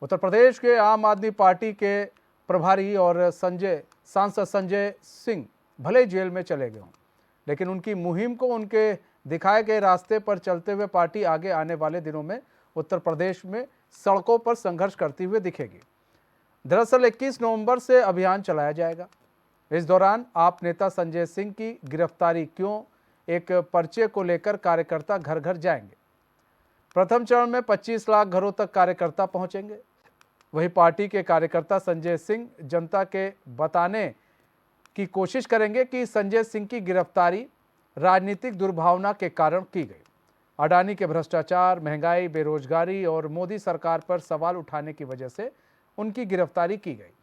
उत्तर प्रदेश के आम आदमी पार्टी के प्रभारी और सांसद संजय सिंह भले जेल में चले गए हों, लेकिन उनकी मुहिम को उनके दिखाए गए रास्ते पर चलते हुए पार्टी आगे आने वाले दिनों में उत्तर प्रदेश में सड़कों पर संघर्ष करती हुई दिखेगी। दरअसल 21 नवंबर से अभियान चलाया जाएगा। इस दौरान आप नेता संजय सिंह की गिरफ्तारी क्यों एक पर्चे को लेकर कार्यकर्ता घर घर जाएंगे। प्रथम चरण में 25 लाख घरों तक कार्यकर्ता पहुंचेंगे। वहीं पार्टी के कार्यकर्ता संजय सिंह जनता के बताने की कोशिश करेंगे कि संजय सिंह की गिरफ्तारी राजनीतिक दुर्भावना के कारण की गई। अडानी के भ्रष्टाचार, महंगाई, बेरोजगारी और मोदी सरकार पर सवाल उठाने की वजह से उनकी गिरफ्तारी की गई।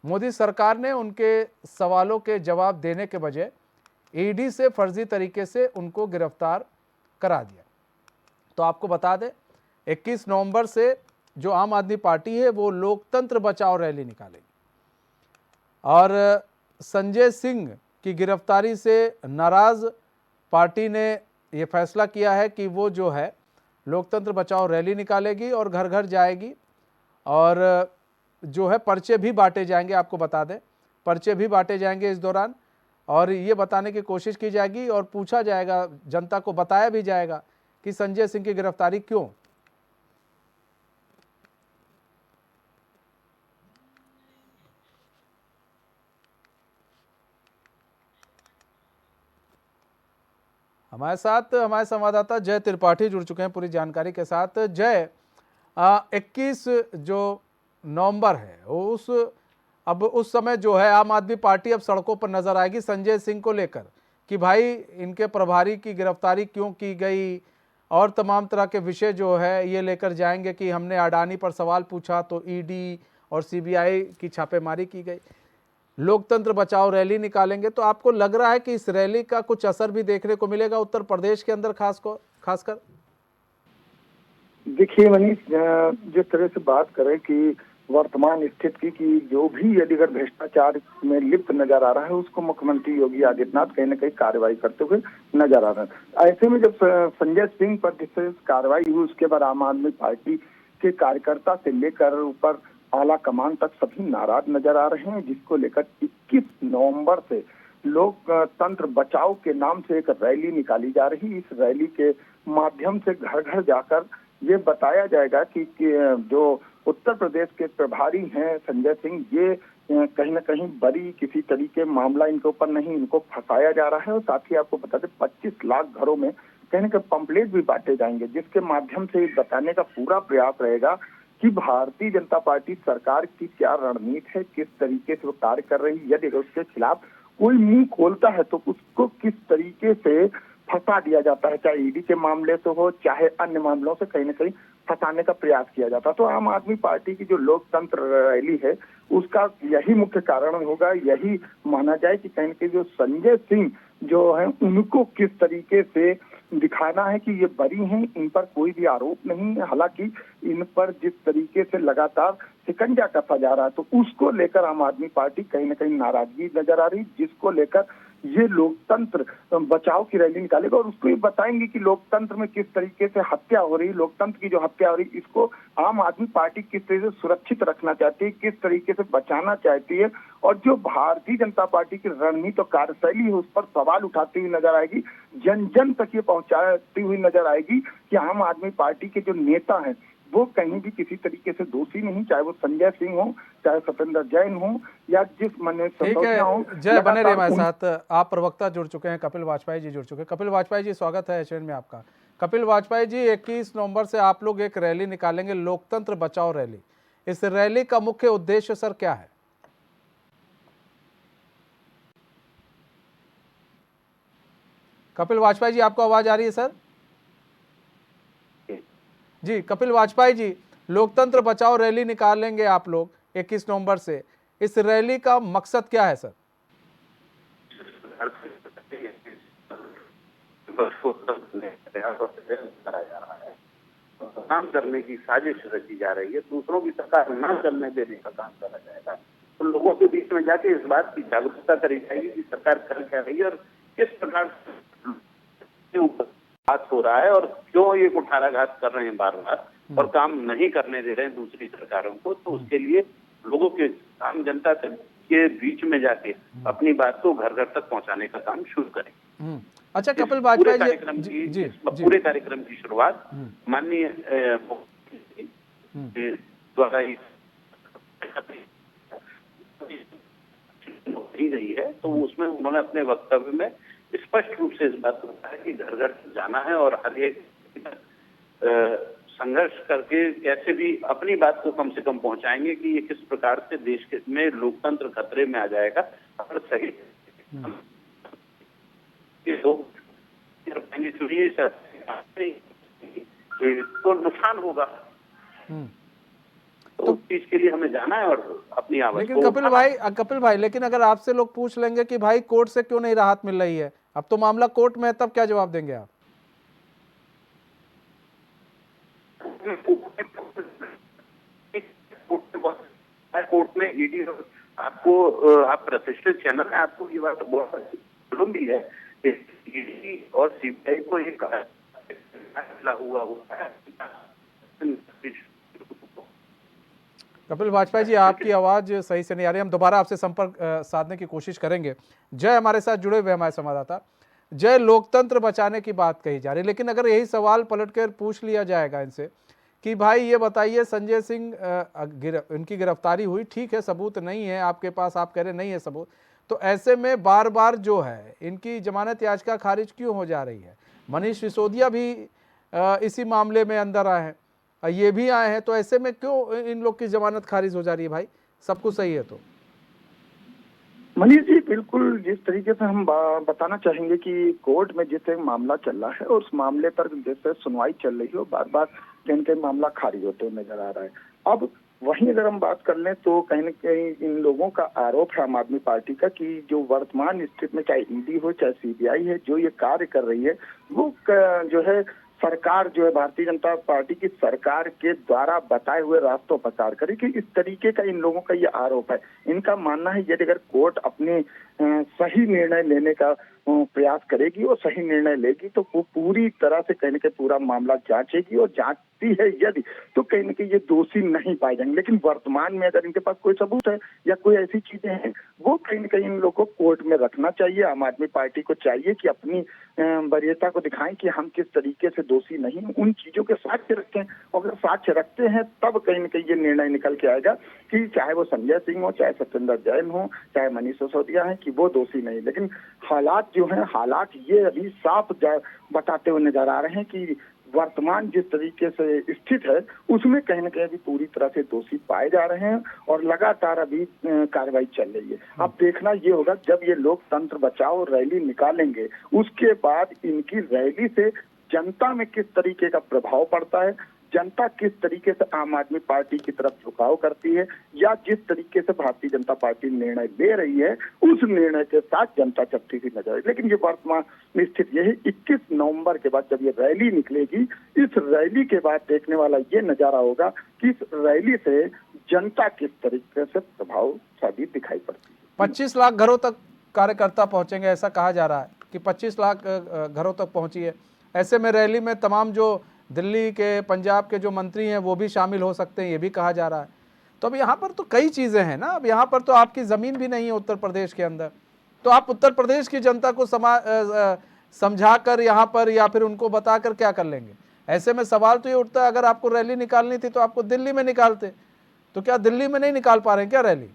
मोदी सरकार ने उनके सवालों के जवाब देने के बजाय ईडी से फर्जी तरीके से उनको गिरफ्तार करा दिया। तो आपको बता दें, 21 नवंबर से जो आम आदमी पार्टी है वो लोकतंत्र बचाओ रैली निकालेगी और संजय सिंह की गिरफ्तारी से नाराज पार्टी ने ये फैसला किया है कि वो जो है लोकतंत्र बचाओ रैली निकालेगी और घर घर जाएगी और जो है पर्चे भी बांटे जाएंगे। आपको बता दें, पर्चे भी बांटे जाएंगे इस दौरान और ये बताने की कोशिश की जाएगी और पूछा जाएगा, जनता को बताया भी जाएगा कि संजय सिंह की गिरफ्तारी क्यों। हमारे साथ हमारे संवाददाता जय त्रिपाठी जुड़ चुके हैं पूरी जानकारी के साथ। जय, 21 जो नवंबर है अब उस समय जो है आम आदमी पार्टी अब सड़कों पर नजर आएगी संजय सिंह को लेकर कि भाई इनके प्रभारी की गिरफ्तारी क्यों की गई और तमाम तरह के विषय जो है ये लेकर जाएंगे कि हमने अडानी पर सवाल पूछा तो ईडी और सीबीआई की छापेमारी की गई। लोकतंत्र बचाओ रैली निकालेंगे, तो आपको लग रहा है कि इस रैली का कुछ असर भी देखने को मिलेगा उत्तर प्रदेश के अंदर खासकर? देखिए मनीष, जिस तरह से बात करें कि वर्तमान स्थिति की जो भी यदि अगर भ्रष्टाचार में लिप्त नजर आ रहा है उसको मुख्यमंत्री योगी आदित्यनाथ कहीं न कहीं कार्रवाई करते हुए नजर आ रहा है। ऐसे में जब संजय सिंह पर जिस कार्रवाई हुई उसके बाद आम आदमी पार्टी के कार्यकर्ता से लेकर ऊपर आला कमान तक सभी नाराज नजर आ रहे हैं, जिसको लेकर 21 नवंबर से लोकतंत्र बचाओ के नाम से एक रैली निकाली जा रही। इस रैली के माध्यम से घर घर जाकर ये बताया जाएगा कि जो उत्तर प्रदेश के प्रभारी हैं संजय सिंह, ये कहीं न कहीं बड़ी किसी तरीके मामला इनके ऊपर नहीं, इनको फंसाया जा रहा है। और साथ ही आपको बता दें 25 लाख घरों में कहीं न कहीं पंपलेट भी बांटे जाएंगे, जिसके माध्यम से बताने का पूरा प्रयास रहेगा कि भारतीय जनता पार्टी सरकार की क्या रणनीति है, किस तरीके से वो कार्य कर रही है। यदि उसके खिलाफ कोई मुंह खोलता है तो उसको किस तरीके से फंसा दिया जाता है, चाहे ईडी के मामले से हो चाहे अन्य मामलों से कहीं न कहीं फंसाने का प्रयास किया जाता है। तो आम आदमी पार्टी की जो लोकतंत्र रैली है उसका यही मुख्य कारण होगा, यही माना जाए कि कहीं न कहीं जो संजय सिंह जो है उनको किस तरीके से दिखाना है कि ये बरी हैं, इन पर कोई भी आरोप नहीं है। हालांकि इन पर जिस तरीके से लगातार शिकंजा कसा जा रहा है तो उसको लेकर आम आदमी पार्टी कहीं न कहीं नाराजगी नजर आ रही, जिसको लेकर ये लोकतंत्र बचाओ की रैली निकालेगा और उसको ये बताएंगे कि लोकतंत्र में किस तरीके से हत्या हो रही, लोकतंत्र की जो हत्या हो रही इसको आम आदमी पार्टी किस तरीके से सुरक्षित रखना चाहती है, किस तरीके से बचाना चाहती है और जो भारतीय जनता पार्टी की रणनीति और कार्यशैली है उस पर सवाल उठाती हुई नजर आएगी, जन जन तक ये पहुंचाती हुई नजर आएगी कि आम आदमी पार्टी के जो नेता हैं वो कहीं भी किसी तरीके से दोषी नहीं, चाहे वो संजय सिंह हो, चाहे सत्येंद्र जैन हो या जिस मन सिसोदिया हो। जय, बने रहिए हमारे साथ। आप प्रवक्ता जुड़ चुके हैं, कपिल वाजपेयी जी जुड़ चुके हैं। कपिल वाजपेयी जी, स्वागत है एचएन में आपका। कपिल वाजपेयी जी, 21 नवंबर से आप लोग एक रैली निकालेंगे, लोकतंत्र बचाओ रैली। इस रैली का मुख्य उद्देश्य सर क्या है? कपिल वाजपेयी जी, आपको आवाज आ रही है सर? जी कपिल वाजपेयी जी, लोकतंत्र बचाओ रैली निकालेंगे आप लोग 21 नवंबर से, इस रैली का मकसद क्या है सर? काम करने की साजिश रची जा रही है, दूसरों की सरकार न चलने देने का काम करा जाएगा। तो लोगों के बीच में जाके इस बात की जागरूकता करी जाएगी कि सरकार कर क्या रही है और किस प्रकार से बात हो रहा है और क्यों ये कुठाराघात कर रहे हैं बार बार। और काम नहीं करने दे रहे हैं दूसरी सरकारों को, तो उसके लिए लोगों के, आम जनता के बीच में जाके अपनी बात को घर घर तक पहुंचाने का काम शुरू करें। अच्छा इस कपिल पूरे वाजपेयी कार्यक्रम जी, की जी, इस जी, पूरे कार्यक्रम की शुरुआत माननीय मुख्यमंत्री द्वारा ही की गई है। तो उसमें उन्होंने अपने वक्तव्य में स्पष्ट रूप से इस बात को कहा कि घर घर जाना है और हर एक संघर्ष करके कैसे भी अपनी बात को कम से कम पहुंचाएंगे कि ये किस प्रकार से देश में लोकतंत्र खतरे में आ जाएगा। अगर सही लोग चुनिए तो नुकसान होगा। तो उस चीज के लिए हमें जाना है और अपनी आवाज लेकिन कपिल भाई लेकिन अगर आपसे लोग पूछ लेंगे कि भाई कोर्ट से क्यों नहीं राहत मिल रही है, अब तो मामला कोर्ट में है, तब क्या जवाब देंगे आप? कोर्ट में ईडी आपको, आप प्रतिष्ठित चैनल है, आपको ये बात बहुत मालूम भी है, ईडी और सीबीआई को एक हुआ है। कपिल वाजपेयी जी, आपकी आवाज सही से नहीं आ रही, हम दोबारा आपसे संपर्क साधने की कोशिश करेंगे। जय, हमारे साथ जुड़े हुए हमारे संवाददाता जय, लोकतंत्र बचाने की बात कही जा रही, लेकिन अगर यही सवाल पलटकर पूछ लिया जाएगा इनसे कि भाई ये बताइए संजय सिंह इनकी गिरफ्तारी हुई, ठीक है, सबूत नहीं है आपके पास, आप कह रहे नहीं है सबूत, तो ऐसे में बार बार जो है इनकी जमानत याचिका खारिज क्यों हो जा रही है? मनीष सिसोदिया भी इसी मामले में अंदर आए हैं, ये भी आए हैं, तो ऐसे में क्यों इन लोग की जमानत खारिज हो जा रही है? भाई सब कुछ सही है तो? मनीष जी, बिल्कुल जिस तरीके से हम बताना चाहेंगे कि कोर्ट में जिस मामला चल रहा है और उस मामले पर जैसे सुनवाई चल रही है, बार बार कहीं कहीं मामला खारिज होते हुए नजर आ रहा है। अब वहीं अगर हम बात कर लें तो कहीं न कहीं इन लोगों का आरोप है आम आदमी पार्टी का कि जो वर्तमान स्थिति में चाहे ईडी हो चाहे सीबीआई है, जो ये कार्य कर रही है वो जो है सरकार जो है भारतीय जनता पार्टी की सरकार के द्वारा बताए हुए रास्तों पर कार्य करे, कि इस तरीके का इन लोगों का ये आरोप है। इनका मानना है यदि अगर कोर्ट अपने सही निर्णय लेने का प्रयास करेगी और सही निर्णय लेगी तो वो पूरी तरह से कहीं न कहीं पूरा मामला जांचेगी और जांचती है यदि तो कहीं न कहीं ये दोषी नहीं पाए जाएंगे। लेकिन वर्तमान में अगर इनके पास कोई सबूत है या कोई ऐसी चीजें हैं, वो कहीं न कहीं इन लोगों को कोर्ट में रखना चाहिए। आम आदमी पार्टी को चाहिए कि अपनी वरीयता को दिखाएं कि हम किस तरीके से दोषी नहीं, उन चीजों के साक्ष्य रखें। और अगर साक्ष्य रखते हैं तब कहीं न कहीं ये निर्णय निकल के आएगा कि चाहे वो संजय सिंह हो, चाहे सत्येंद्र जैन हो, चाहे मनीष सिसोदिया है, कि वो दोषी नहीं। लेकिन हालात जो हैं, हालात ये अभी साफ बताते हुए नजर आ रहे हैं कि वर्तमान जिस तरीके से स्थित है उसमें कहीं न कहीं अभी पूरी तरह से दोषी पाए जा रहे हैं और लगातार अभी कार्रवाई चल रही है। अब देखना ये होगा जब ये लोकतंत्र बचाओ रैली निकालेंगे, उसके बाद इनकी रैली से जनता में किस तरीके का प्रभाव पड़ता है, जनता किस तरीके से आम आदमी पार्टी की तरफ झुकाव करती है, या जिस तरीके से भारतीय जनता पार्टी निर्णय ले रही है उस निर्णय के साथ जनता चलती हुई नजर आई। लेकिन ये वर्तमान स्थिति यही 21 नवंबर के बाद जब ये रैली निकलेगी, इस रैली के बाद देखने वाला ये नजारा होगा कि इस रैली से जनता किस तरीके से प्रभावशाली दिखाई पड़ती है। 25 लाख घरों तक कार्यकर्ता पहुंचेंगे, ऐसा कहा जा रहा है कि 25 लाख घरों तक पहुंची है। ऐसे में रैली में तमाम जो दिल्ली के, पंजाब के जो मंत्री हैं वो भी शामिल हो सकते हैं, ये भी कहा जा रहा है। तो अब यहाँ पर तो कई चीज़ें हैं ना, अब यहाँ पर तो आपकी ज़मीन भी नहीं है उत्तर प्रदेश के अंदर, तो आप उत्तर प्रदेश की जनता को समझा कर यहाँ पर या फिर उनको बताकर क्या कर लेंगे? ऐसे में सवाल तो ये उठता है, अगर आपको रैली निकालनी थी तो आपको दिल्ली में निकालते, तो क्या दिल्ली में नहीं निकाल पा रहे हैं क्या रैली?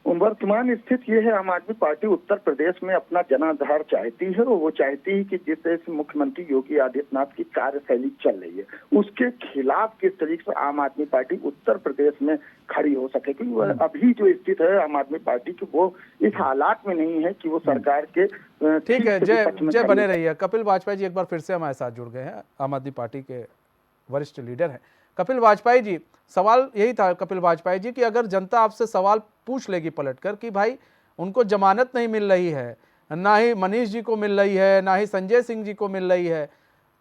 वर्तमान स्थिति ये है, आम आदमी पार्टी उत्तर प्रदेश में अपना जनाधार चाहती है और वो चाहती है कि जिस तरह से मुख्यमंत्री योगी आदित्यनाथ की कार्यशैली चल रही है उसके खिलाफ किस तरीके से आम आदमी पार्टी उत्तर प्रदेश में खड़ी हो सके। क्योंकि अभी जो स्थिति है आम आदमी पार्टी की वो इस हालात में नहीं है कि वो सरकार के ठीक है। जय बने रहिए। कपिल वाजपेयी जी एक बार फिर से हमारे साथ जुड़ गए हैं, आम आदमी पार्टी के वरिष्ठ लीडर हैं। कपिल वाजपेयी जी, सवाल यही था कपिल वाजपेयी जी कि अगर जनता आपसे सवाल पूछ लेगी पलटकर कि भाई उनको जमानत नहीं मिल रही है, ना ही मनीष जी को मिल रही है, ना ही संजय सिंह जी को मिल रही है,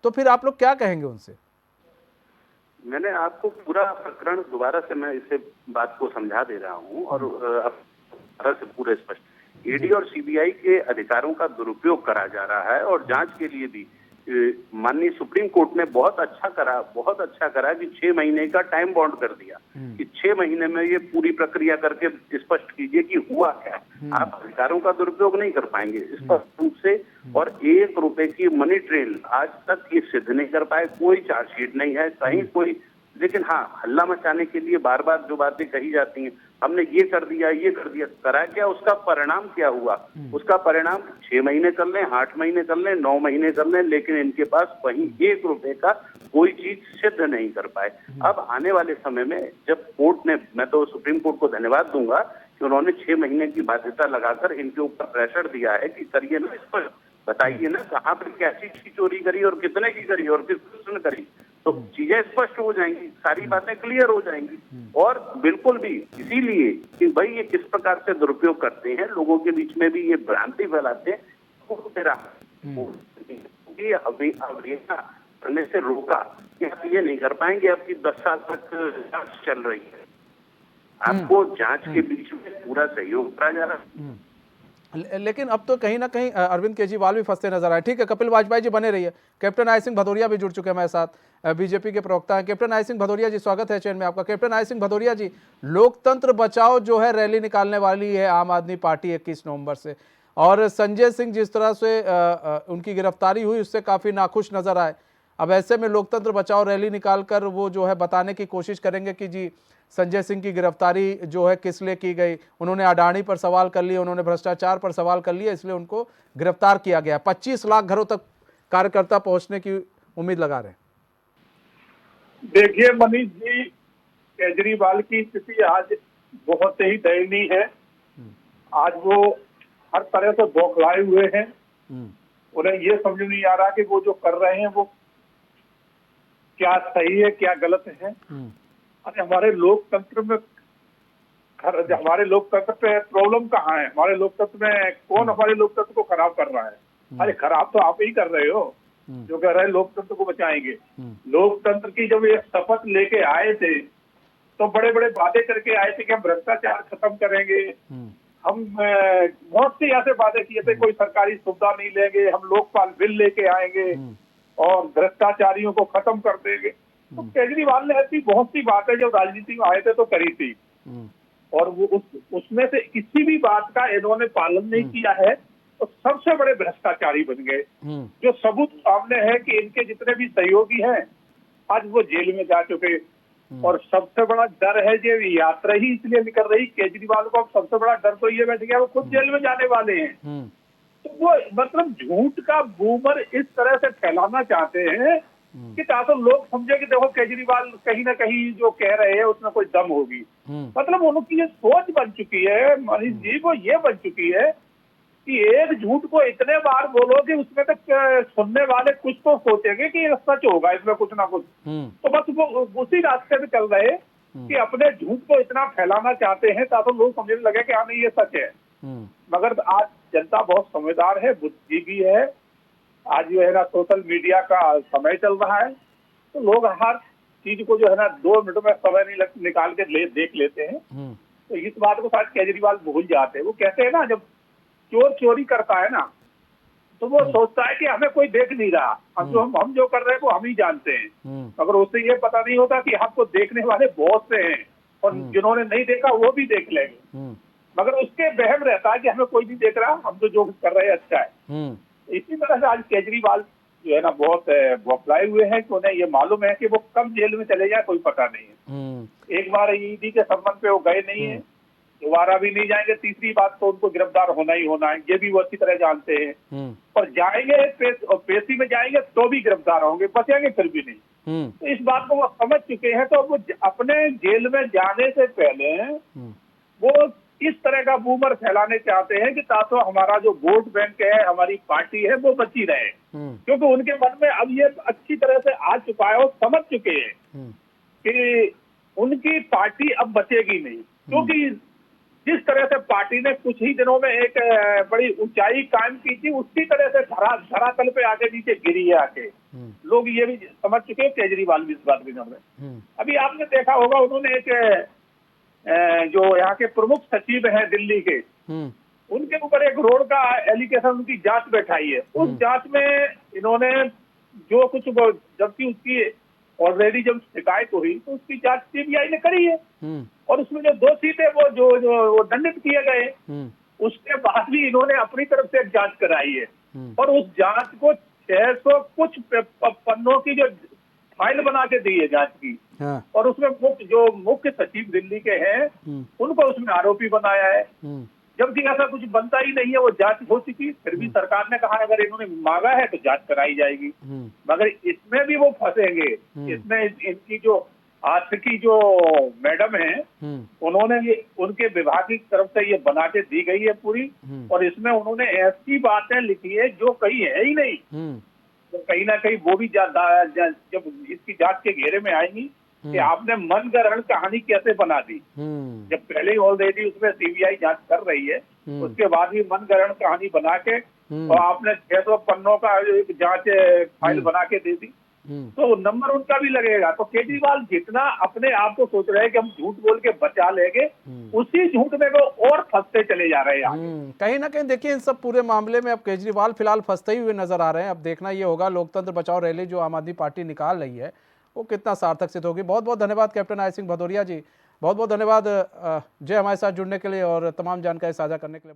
तो फिर आप लोग क्या कहेंगे उनसे? मैंने आपको पूरा प्रकरण दोबारा से मैं इसे बात को समझा दे रहा हूँ और अब से पूरे स्पष्ट, ईडी और सीबीआई के अधिकारों का दुरुपयोग करा जा रहा है और जांच के लिए भी माननीय सुप्रीम कोर्ट ने बहुत अच्छा करा कि 6 महीने का टाइम बाउंड कर दिया कि 6 महीने में ये पूरी प्रक्रिया करके स्पष्ट कीजिए कि हुआ क्या। आप अधिकारों का दुरुपयोग नहीं कर पाएंगे स्पष्ट रूप से। और 1 रुपए की मनी ट्रेल आज तक ये सिद्ध नहीं कर पाए, कोई चार्जशीट नहीं है कहीं कोई। लेकिन हाँ, हल्ला मचाने के लिए बार बार जो बातें कही जाती हैं, हमने ये कर दिया, करा क्या, उसका परिणाम क्या हुआ? उसका परिणाम 6 महीने कर लें, 8 महीने कर लें, 9 महीने कर लें, लेकिन इनके पास वहीं 1 रुपए का कोई चीज सिद्ध नहीं कर पाए। अब आने वाले समय में जब कोर्ट ने, मैं तो सुप्रीम कोर्ट को धन्यवाद दूंगा कि उन्होंने 6 महीने की बाध्यता लगाकर इनके ऊपर प्रेशर दिया है कि करिए ना, इस पर बताइए ना कहाँ पे कैसी चीज चोरी करी और कितने की करी और किसने करी, तो चीजें स्पष्ट हो जाएंगी, सारी बातें क्लियर हो जाएंगी। और बिल्कुल भी इसीलिए कि भाई ये किस प्रकार से दुरुपयोग करते हैं, लोगों के बीच में भी ये भ्रांति फैलाते हैं, ये अवहेलना करने से रोका कि आप ये नहीं कर पाएंगे। आपकी 10 साल तक जांच चल रही है, आपको जांच के बीच में पूरा सहयोग करा जा रहा है। लेकिन अब तो कहीं ना कहीं अरविंद केजरीवाल भी फंसते नजर आए। ठीक है, कपिल वाजपेयी जी बने रहिए। कैप्टन आई सिंह भदौरिया भी जुड़ चुके हैं हमारे साथ, बीजेपी के प्रवक्ता हैं। कैप्टन आई सिंह भदौरिया जी, स्वागत है चैन में आपका। कैप्टन आई सिंह भदौरिया जी, लोकतंत्र बचाओ जो है रैली निकालने वाली है आम आदमी पार्टी 21 नवंबर से, और संजय सिंह जिस तरह से उनकी गिरफ्तारी हुई उससे काफी नाखुश नजर आए। अब ऐसे में लोकतंत्र बचाओ रैली निकालकर वो जो है बताने की कोशिश करेंगे कि जी संजय सिंह की गिरफ्तारी जो है किस लिए की गई, उन्होंने अडानी पर सवाल कर लिए, उन्होंने भ्रष्टाचार पर सवाल कर लिया, इसलिए उनको गिरफ्तार किया गया। 25 लाख घरों तक कार्यकर्ता पहुंचने की उम्मीद लगा रहे हैं। देखिए मनीष जी, केजरीवाल की स्थिति आज बहुत ही दयनीय है। आज वो हर तरह से बौखलाए हुए हैं। उन्हें ये समझ नहीं आ रहा कि वो जो कर रहे हैं वो क्या सही है क्या गलत है। अरे हमारे लोकतंत्र पे प्रॉब्लम कहाँ है? हमारे लोकतंत्र में कौन हमारे लोकतंत्र को खराब कर रहा है? अरे खराब तो आप ही कर रहे हो जो कह रहे हैं लोकतंत्र को बचाएंगे। लोकतंत्र की जब ये शपथ लेके आए थे तो बड़े बड़े वादे करके आए थे कि हम भ्रष्टाचार खत्म करेंगे, हम बहुत सी ऐसे वादे किए थे, कोई सरकारी सुविधा नहीं लेंगे, हम लोकपाल बिल लेके आएंगे और भ्रष्टाचारियों को खत्म कर देंगे। तो केजरीवाल ने ऐसी बहुत सी बातें जो राजनीति में आए थे तो करी थी, और वो उसमें से किसी भी बात का इन्होंने पालन नहीं किया है, तो सबसे बड़े भ्रष्टाचारी बन गए। जो सबूत सामने है कि इनके जितने भी सहयोगी हैं आज वो जेल में जा चुके। और सबसे बड़ा डर है जो यात्रा ही इसलिए निकल रही केजरीवाल को, सबसे बड़ा डर तो ये बैठ गया वो खुद जेल में जाने वाले हैं। तो वो मतलब झूठ का बूमर इस तरह से फैलाना चाहते हैं कि ताकि लोग समझे कि देखो केजरीवाल कहीं ना कहीं जो कह रहे हैं उसमें कोई दम होगी। मतलब उनकी ये सोच बन चुकी है मनीष जी, वो ये बन चुकी है कि एक झूठ को इतने बार बोलो कि उसमें तक सुनने वाले कुछ तो सोचेंगे कि ये सच होगा, इसमें कुछ ना कुछ। तो बस वो उसी रास्ते पे चल रहे कि अपने झूठ को इतना फैलाना चाहते हैं ताकि लोग समझने लगे कि हाँ नहीं ये सच है। मगर आज जनता बहुत समझदार है, बुद्धिजीवी है। आज जो है ना सोशल मीडिया का समय चल रहा है, तो लोग हर चीज को जो है ना 2 मिनट में समय नहीं निकाल के देख लेते हैं। तो इस बात को शायद केजरीवाल भूल जाते हैं। वो कहते हैं ना, जब चोर चोरी करता है ना तो वो सोचता है कि हमें कोई देख नहीं रहा, हम जो कर रहे हैं वो हम ही जानते हैं। मगर उससे ये पता नहीं होता कि हमको देखने वाले बहुत से हैं और जिन्होंने नहीं देखा वो भी देख लेंगे। मगर उसके वहम रहता है कि हमें कोई नहीं देख रहा, हम तो जो कर रहे हैं अच्छा है। इसी तरह से आज केजरीवाल जो है ना बहुत बौखलाए हुए हैं कि उन्हें ये मालूम है कि वो कब जेल में चले जाए कोई पता नहीं है। एक बार ईडी के संबंध पे वो गए नहीं है, दोबारा भी नहीं जाएंगे। तीसरी बात तो उनको गिरफ्तार होना ही होना है, ये भी वो अच्छी तरह जानते हैं। और जाएंगे पेशी में जाएंगे तो भी गिरफ्तार होंगे, बचेंगे फिर भी नहीं। तो इस बात को वो समझ चुके हैं। तो वो अपने जेल में जाने से पहले वो इस तरह का बूमर फैलाने चाहते हैं कि ताकि हमारा जो वोट बैंक है, हमारी पार्टी है, वो बची रहे। क्योंकि उनके मन में अब ये अच्छी तरह से आ चुका है और समझ चुके हैं कि उनकी पार्टी अब बचेगी नहीं। क्योंकि जिस तरह से पार्टी ने कुछ ही दिनों में एक बड़ी ऊंचाई कायम की थी, उसी तरह से धरातल पे आके नीचे गिरी है आके। लोग ये भी समझ चुके हैं, केजरीवाल भी इस बात में समझ रहे। अभी आपने देखा होगा उन्होंने एक जो यहाँ के प्रमुख सचिव हैं दिल्ली के, उनके ऊपर एक रोड का एलिगेशन, उनकी जांच बैठाई है। उस जांच में इन्होंने जो कुछ जबकि उसकी ऑलरेडी जब शिकायत हुई तो उसकी जांच सीबीआई ने करी है और उसमें जो दोषी थे वो दंडित किए गए। उसके बाद भी इन्होंने अपनी तरफ से जांच कराई है और उस जांच को 600 कुछ पन्नों की जो फाइल बना के दी है जांच की। हाँ। और उसमें मुख्य सचिव दिल्ली के हैं उनको उसमें आरोपी बनाया है, जबकि ऐसा कुछ बनता ही नहीं है। वो जांच हो चुकी, फिर भी सरकार ने कहा अगर इन्होंने मांगा है तो जांच कराई जाएगी। मगर इसमें भी वो फंसेंगे। इसमें इनकी जो आज की जो मैडम है उन्होंने ये उनके विभाग की तरफ से ये बना के दी गई है पूरी, और इसमें उन्होंने ऐसी बातें लिखी है जो कहीं है ही नहीं। तो कहीं ना कहीं वो भी जब इसकी जांच के घेरे में आएंगी कि आपने मनगढ़ंत कहानी कैसे बना दी। जब पहले ही ऑलरेडी उसमें सीबीआई जांच कर रही है, उसके बाद भी मनगढ़ंत कहानी बना के और आपने 600 पन्नों का एक जांच फाइल बना के दे दी, तो नंबर उनका भी लगेगा। तो केजरीवाल जितना अपने आप को सोच रहे हैं कि हम झूठ बोल के बचा लेंगे, उसी झूठ में वो और फंसते चले जा रहे हैं। कहीं ना कहीं देखिए इन सब पूरे मामले में अब केजरीवाल फिलहाल फंसते ही हुए नजर आ रहे हैं। अब देखना ये होगा लोकतंत्र बचाओ रैली जो आम आदमी पार्टी निकाल रही है वो कितना सार्थक सिद्ध होगी। बहुत बहुत धन्यवाद कैप्टन आय सिंह भदौरिया जी, बहुत बहुत धन्यवाद जय हमारे साथ जुड़ने के लिए और तमाम जानकारी साझा करने के लिए।